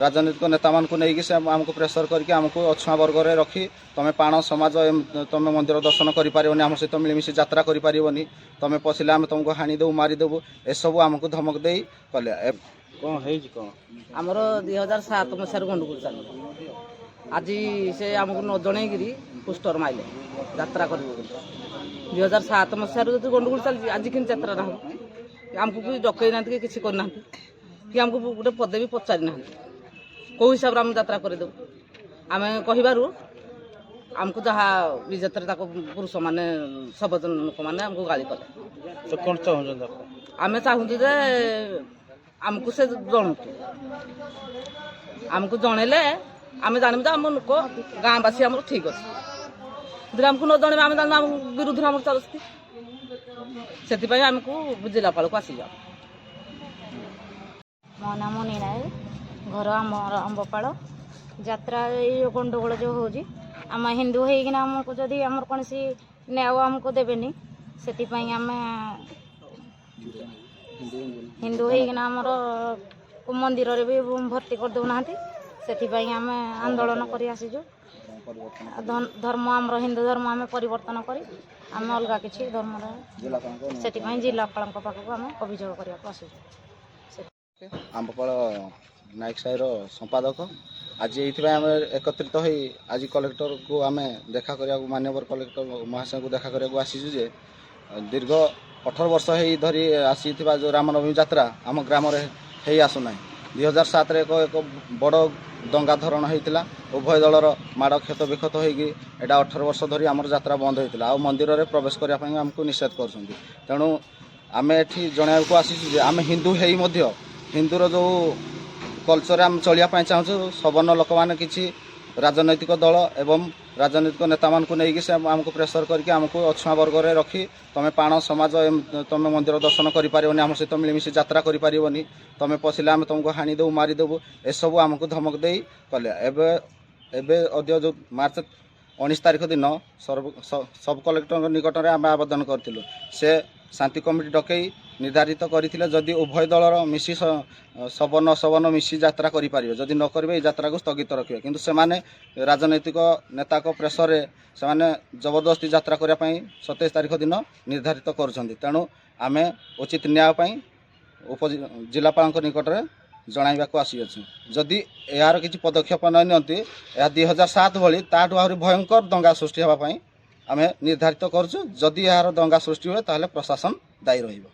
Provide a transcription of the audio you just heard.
राजनीतिक नेता मानक नहीं से आमको प्रेसर करके आमको अछुआ वर्ग में रखी तुम पाण समाज तुम मंदिर दर्शन कर आम सहित मिलमिशी यात्रा कर तुम पशिले आम तुमको हाणीदेव मारिदेवु एसबू आमको धमक दे कले आमर 2007 मसीह गंडगोल चल आज से आमको न जनईकि पोस्टर माइले यात्रा कर 2007 मसीह गंडगोल चलती आज कि यात्रा ना आमको भी डकई ना कि करना कि आमको गोटे पदे भी पचारि ना कौ हिसाब से आम यात्रा करदेव आम कहू आमको जहाँ विजेतर पुरुष मैंने सबजन लोक मैंने आमको गाड़ी कले कौन चाहूँ आम चाहूँ जे आमको से जनु आमको जनइले आम जानू आम लोक गाँवासी आम ठीक अच्छे आमको न जन आम जान विरुद्ध आम चलती से आमको जिलापाल को आसी जाओ। मो नाम नीना घर आमर अंबपाड़ यात्रा गंडगोल जो हो आम हिंदू होना आमको जदि आम कौन सी न्याय आमको देवेनि से आम हिंदू होना आमर मंदिर रे भी भर्ती कर देना से आम आंदोलन कर आसीजु धर्म आमर हिंदू धर्म आम परिवर्तन कर आम अलग किसी धर्म से जिलापाल पाखक आम अभियोग करने आसीजु। आंबपाड़ नायक साहिर संपादक आज ये आम एकत्रित हो आज कलेक्टर को आम देखा करने माननीय कलेक्टर महाशय को देखा करने आसीजु जे दीर्घ 18 वर्ष हो धरी आसी जो रामनवमी यात्रा आम ग्राम हो आसुना 2007 एक बड़ दंगा धरण होता उभय दलर माड़ क्षत विक्षत होटा 18 वर्ष धरी आम यात्रा बंद होता आ मंदिर में प्रवेश करने आमको निषेध कर तेणु आम ये जन को आसीचु आम हिंदू हो हिंदूर जो कल्चर आम चलिया चाहूँ सवर्ण लोक मैंने किसी राजनैतिक दल एवं राजनीतिक नेता मानक नहीं से आमको प्रेसर करके आमको अछुआ वर्ग में रखी तुम पाण समाज तुम मंदिर दर्शन कर आम सहित मिलमिशी यात्रा कर तुम पशिले आम तुमको हाणीदेव मारिदेवु एसबू आमको धमक दे कले एवं जो मार्च 19 तारिख दिन सब कलेक्टर निकट में आम आवेदन करूँ से शांति कमिटी डकई निर्धारित करते जदि उभय दलर मिसी सवर्ण सवर्ण मिसी यात्रा करें जदि न करेंगे यात्रा को स्थगित रखिए किंतु से राजनैतिक नेता को प्रेसर से जबरदस्ती यात्रा करने 27 तारिख दिन निर्धारित कर तेणु आम उचित न्याय जिलापाल निकट में जन को आसीअछु जदि यार किसी पदक्षेप नहीं 2007 भली ताठू आहरी भयंकर दंगा सृष्टि होगापाई आम निर्धारित करूँ जदि यार दंगा सृष्टि हुए ताहले प्रशासन दायी रहिबो।